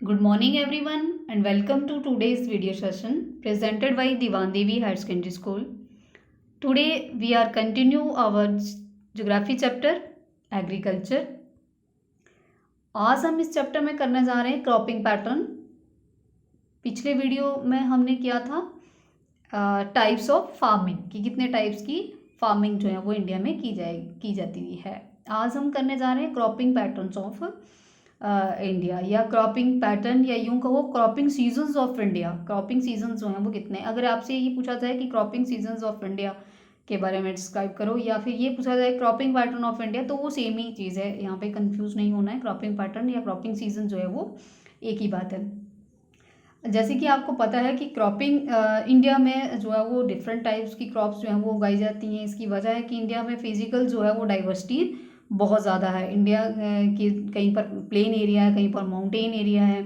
Good morning everyone and welcome to today's video session presented by Diwan Devi Higher Secondary School. Today we are continue our geography chapter agriculture. आज हम इस chapter में करने जा रहे हैं cropping pattern. पिछले वीडियो में हमने किया था टाइप्स ऑफ फार्मिंग कि कितने टाइप्स की फार्मिंग जो है वो इंडिया में की जाती है। आज हम करने जा रहे हैं क्रॉपिंग पैटर्न्स ऑफ इंडिया या क्रॉपिंग पैटर्न या यूं कहो cropping seasons of India. Cropping seasons जो हैं वो कितने, अगर आपसे ये पूछा जाए कि क्रॉपिंग सीजन्स ऑफ इंडिया के बारे में डिस्क्राइब करो या फिर ये पूछा जाए क्रॉपिंग पैटर्न ऑफ इंडिया, तो वो सेम ही चीज़ है। यहाँ पे कंफ्यूज नहीं होना है। क्रॉपिंग पैटर्न या क्रॉपिंग सीजन जो है वो एक ही बात है। जैसे कि आपको पता है कि क्रॉपिंग इंडिया में जो है वो डिफरेंट टाइप्स की क्रॉप्स जो हैं वो उगाई जाती हैं। इसकी वजह है कि इंडिया में फिजिकल जो है वो डाइवर्सिटी बहुत ज़्यादा है। इंडिया की कहीं पर प्लेन एरिया है, कहीं पर माउंटेन एरिया है,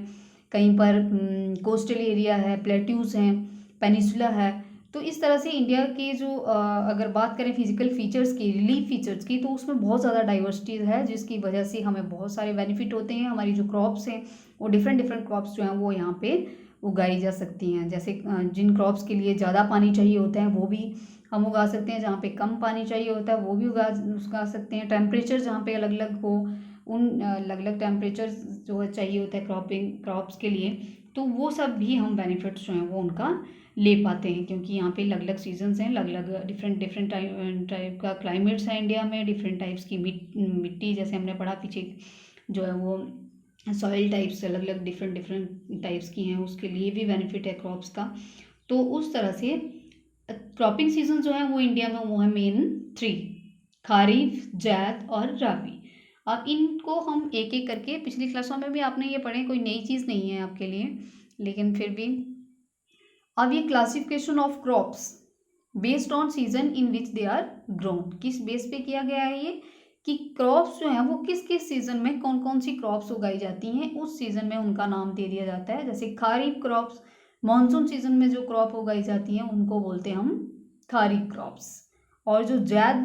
कहीं पर कोस्टल एरिया है, प्लेट्यूज हैं, पेनिसुला है। तो इस तरह से इंडिया के जो अगर बात करें फिजिकल फीचर्स की, रिलीफ फीचर्स की, तो उसमें बहुत ज़्यादा डाइवर्सिटीज़ है, जिसकी वजह से हमें बहुत सारे बेनिफिट होते हैं। हमारी जो क्रॉप्स हैं वो डिफरेंट क्रॉप्स जो हैं वो यहाँ पे उगाई जा सकती हैं। जैसे जिन क्रॉप्स के लिए ज़्यादा पानी चाहिए होता है वो भी हम उगा सकते हैं, जहाँ पे कम पानी चाहिए होता है वो भी उगा सकते हैं। टेम्परेचर जहाँ पे अलग अलग हो, उन अलग अलग टेम्परेचर जो है चाहिए होता है क्रॉप्स के लिए, तो वो सब भी हम बेनिफिट्स जो हैं वो उनका ले पाते हैं, क्योंकि यहाँ पे अलग अलग सीजन्स हैं, अलग अलग डिफरेंट टाइप का क्लाइमेट्स है इंडिया में, डिफरेंट टाइप्स की मिट्टी जैसे हमने पढ़ा पीछे जो है वो सॉइल टाइप्स अलग अलग डिफरेंट टाइप्स की हैं, उसके लिए भी बेनिफिट है क्रॉप्स का। तो उस तरह से क्रॉपिंग सीजन जो है वो इंडिया में वो है मेन 3, खारिफ, जैद और राबी। अब इनको हम एक एक करके, पिछली क्लासों में भी आपने ये पढ़े, कोई नई चीज़ नहीं है आपके लिए, लेकिन फिर भी अब ये classification of crops based on season in which they are grown, किस बेस पे किया गया है ये कि क्रॉप्स जो हैं वो किस किस सीजन में कौन कौन सी क्रॉप्स उगाई जाती हैं, उस सीजन में उनका नाम दे दिया जाता है। जैसे खारिफ क्रॉप्स मानसून सीजन में जो क्रॉप उगाई जाती हैं उनको बोलते हैं हम खारिफ क्रॉप्स। और जो जैद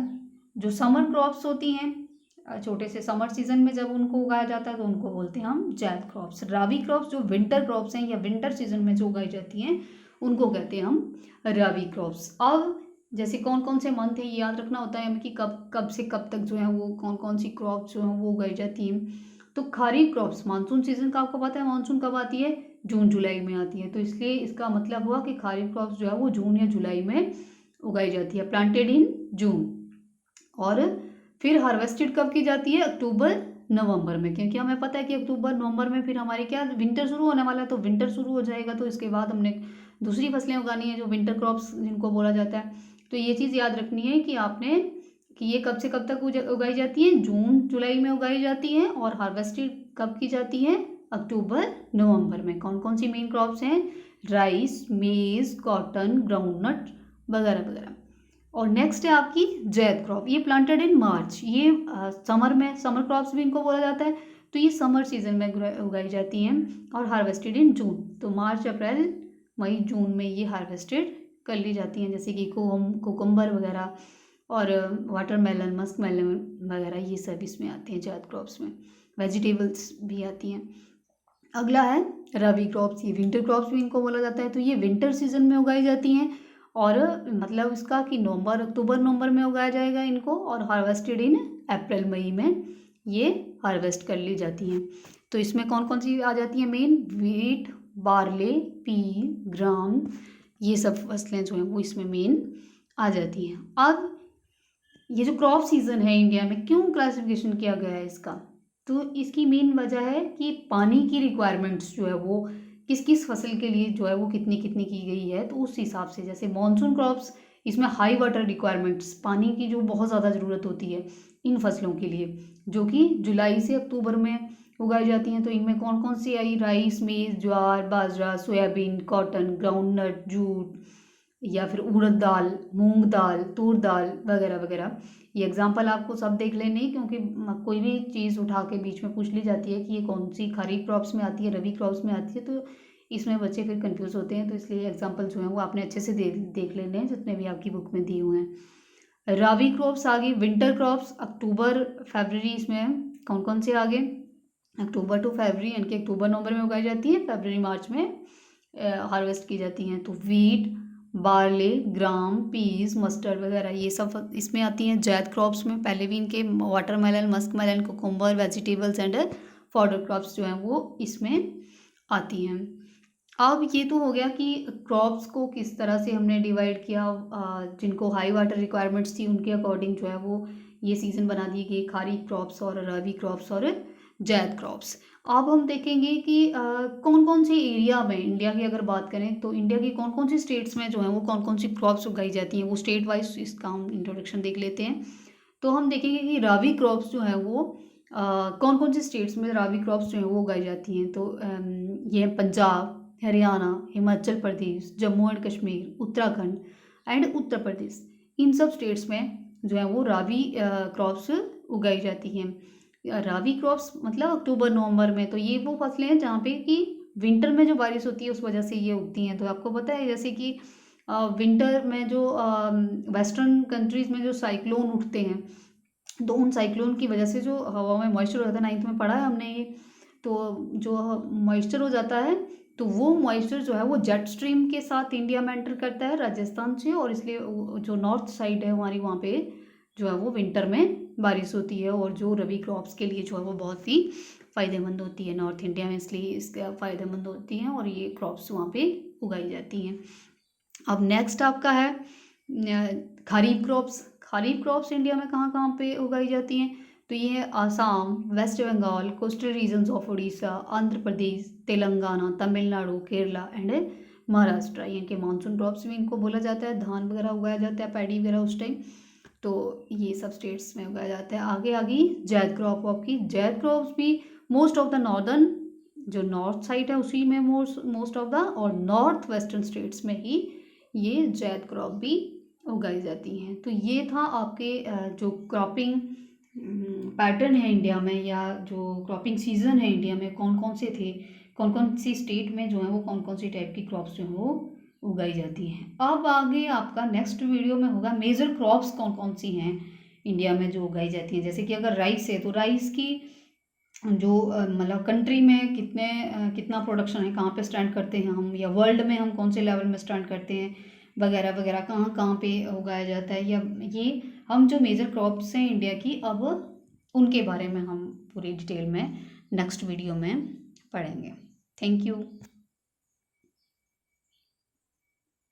जो समर क्रॉप्स होती हैं, छोटे से समर सीजन में जब उनको उगाया जाता है तो उनको बोलते हैं हम जैद क्रॉप्स। राबी क्रॉप्स जो विंटर क्रॉप्स हैं या विंटर सीजन में जो उगाई जाती हैं उनको कहते हैं हम रबी क्रॉप्स। अब जैसे कौन कौन से मंथ है ये याद रखना होता है हमें कि कब से कब तक जो है वो कौन कौन सी क्रॉप्स जो हैं वो उगाई जाती हैं। तो खारिफ क्रॉप्स मानसून सीजन का आपको पता है, मानसून कब आती है, जून जुलाई में आती है, तो इसलिए इसका मतलब हुआ कि खारिफ क्रॉप्स जो है वो जून या जुलाई में उगाई जाती है, प्लांटेड इन जून। और फिर हार्वेस्टेड कब की जाती है, अक्टूबर नवंबर में, क्योंकि हमें पता है कि अक्टूबर नवंबर में फिर हमारे क्या विंटर शुरू होने वाला है, तो विंटर शुरू हो जाएगा तो इसके बाद हमने दूसरी फसलें उगानी है जो विंटर क्रॉप्स जिनको बोला जाता है। तो ये चीज़ याद रखनी है कि आपने कि ये कब से कब तक उगाई जाती है, जून जुलाई में उगाई जाती हैं, और हार्वेस्टेड कब की जाती है, अक्टूबर नवंबर में। कौन कौन सी मेन क्रॉप्स हैं, राइस, मेज, कॉटन, ग्राउंडनट वगैरह वगैरह। और नेक्स्ट है आपकी जैद क्रॉप, ये प्लांटेड इन मार्च, ये समर में, समर क्रॉप्स भी इनको बोला जाता है, तो ये समर सीजन में उगाई जाती हैं और हार्वेस्टेड इन जून। तो मार्च, अप्रैल, मई, जून में ये हार्वेस्टेड कर ली जाती हैं, जैसे कि कोकम्बर वगैरह और वाटरमेलन, मस्क मेलन वगैरह, ये सब इसमें आते हैं जैद क्रॉप्स में। वेजिटेबल्स भी आती हैं। अगला है रबी क्रॉप्स, ये विंटर क्रॉप्स भी इनको बोला जाता है, तो ये विंटर सीजन में उगाई जाती हैं, और मतलब इसका कि अक्टूबर नवंबर में उगाया जाएगा इनको, और हार्वेस्टेड इन अप्रैल मई में ये हार्वेस्ट कर ली जाती हैं। तो इसमें कौन कौन सी आ जाती हैं मेन, वीट, बार्ले, पी, ग्राम, ये सब फसलें जो हैं वो इसमें मेन आ जाती हैं। अब ये जो क्रॉप सीजन है इंडिया में क्यों क्लासिफिकेशन किया गया है इसका, तो इसकी मेन वजह है कि पानी की रिक्वायरमेंट्स जो है वो किस किस फसल के लिए जो है वो कितनी कितनी की गई है, तो उस हिसाब से जैसे मॉनसून क्रॉप्स, इसमें हाई वाटर रिक्वायरमेंट्स, पानी की जो बहुत ज़्यादा ज़रूरत होती है इन फसलों के लिए, जो कि जुलाई से अक्टूबर में उगाई जाती हैं। तो इनमें कौन कौन सी आई, राइस, मेज, ज्वार, बाजरा, सोयाबीन, कॉटन, ग्राउंडनट, जूट, या फिर उड़द दाल, मूंग दाल, तूर दाल वगैरह वगैरह। ये एग्जाम्पल आपको सब देख लेने, क्योंकि कोई भी चीज़ उठा के बीच में पूछ ली जाती है कि ये कौन सी खरीफ क्रॉप्स में आती है, रबी क्रॉप्स में आती है, तो इसमें बच्चे फिर कंफ्यूज होते हैं। तो इसलिए एग्जाम्पल जो हैं वो आपने अच्छे से देख लेने हैं, जितने भी आपकी बुक में दिए हुए हैं। रबी क्रॉप्स आ गई, विंटर क्रॉप्स अक्टूबर फरवरी, इसमें कौन कौन से आ गए, अक्टूबर टू फरवरी यानी कि अक्टूबर नवंबर में उगाई जाती हैं, फरवरी मार्च में हार्वेस्ट की जाती हैं। तो वीट, बार्ले, ग्राम, पीस, मस्टर्ड वगैरह ये सब इसमें आती हैं। जैद क्रॉप्स में पहले भी इनके watermelon, muskmelon, cucumber, vegetables and fodder crops जो हैं वो इसमें आती हैं। अब ये तो हो गया कि क्रॉप्स को किस तरह से हमने डिवाइड किया। जिनको हाई वाटर रिक्वायरमेंट्स थी उनके अकॉर्डिंग जो है वो ये सीज़न बना दिए गए, खारीफ क्रॉप्स और रबी क्रॉप्स और जैद क्रॉप्स। अब हम देखेंगे कि कौन कौन से एरिया में इंडिया की अगर बात करें तो इंडिया की कौन कौन सी स्टेट्स में जो है वो कौन कौन सी क्रॉप्स उगाई जाती हैं, वो स्टेट वाइज इसका हम इंट्रोडक्शन देख लेते हैं। तो हम देखेंगे कि रबी क्रॉप्स जो है वो कौन कौन सी स्टेट्स में रबी क्रॉप्स जो है वो उगाई जाती हैं। तो ये पंजाब, हरियाणा, हिमाचल प्रदेश, जम्मू एंड कश्मीर, उत्तराखंड एंड उत्तर प्रदेश। इन सब स्टेट्स में जो है वो रबी क्रॉप्स उगाई जाती हैं। रबी क्रॉप्स मतलब अक्टूबर नवंबर में। तो ये वो फसलें हैं जहाँ पे कि विंटर में जो बारिश होती है उस वजह से ये उगती हैं। तो आपको पता है जैसे कि विंटर में जो वेस्टर्न कंट्रीज़ में जो साइक्लोन उठते हैं, तो उन साइक्लोन की वजह से जो हवा में मॉइस्चर हो जाता है, 9th में पढ़ा है हमने ये। तो जो मॉइस्चर हो जाता है तो वो मॉइस्चर जो है वो जेट स्ट्रीम के साथ इंडिया में एंटर करता है राजस्थान से, और इसलिए जो नॉर्थ साइड है हमारी वहाँ पे जो है वो विंटर में बारिश होती है, और जो रबी क्रॉप्स के लिए जो है वो बहुत ही फ़ायदेमंद होती है नॉर्थ इंडिया में, इसलिए इसका फ़ायदेमंद होती हैं और ये क्रॉप्स वहाँ पे उगाई जाती हैं। अब नेक्स्ट आपका है खरीफ क्रॉप्स। खरीफ क्रॉप्स इंडिया में कहाँ कहाँ पे उगाई जाती हैं। तो ये है Assam, West Bengal, coastal regions of Orissa, Andhra Pradesh, Telangana, Tamil Nadu, Kerala and Maharashtra. ये के मानसून क्रॉप्स भी इनको बोला जाता है। धान वगैरह उगाया जाता है, पैडी वगैरह उस टाइम। तो ये सब स्टेट्स में उगाया जाता है। आगे आ गई जैद क्रॉप आपकी। जैद क्रॉप्स भी मोस्ट ऑफ द नॉर्दर्न, जो नॉर्थ साइड है उसी में मोस्ट ऑफ द, और नॉर्थ वेस्टर्न स्टेट्स में ही ये जैद क्रॉप भी उगाई जाती हैं। तो ये था आपके जो क्रॉपिंग पैटर्न है इंडिया में, या जो क्रॉपिंग सीजन है इंडिया में कौन कौन से थे, कौन कौन सी स्टेट में जो है वो कौन कौन सी टाइप की क्रॉप्स जो है वो उगाई जाती हैं। अब आगे आपका नेक्स्ट वीडियो में होगा मेजर क्रॉप्स कौन कौन सी हैं इंडिया में जो उगाई जाती हैं। जैसे कि अगर राइस है तो राइस की जो मतलब कंट्री में कितना प्रोडक्शन है, कहाँ पे स्टैंड करते हैं हम, या वर्ल्ड में हम कौन से लेवल में स्टैंड करते हैं वगैरह वगैरह, कहाँ कहाँ पे उगाया जाता है, या ये हम जो मेजर क्रॉप्स हैं इंडिया की अब उनके बारे में हम पूरी डिटेल में नेक्स्ट वीडियो में पढ़ेंगे। Thank you.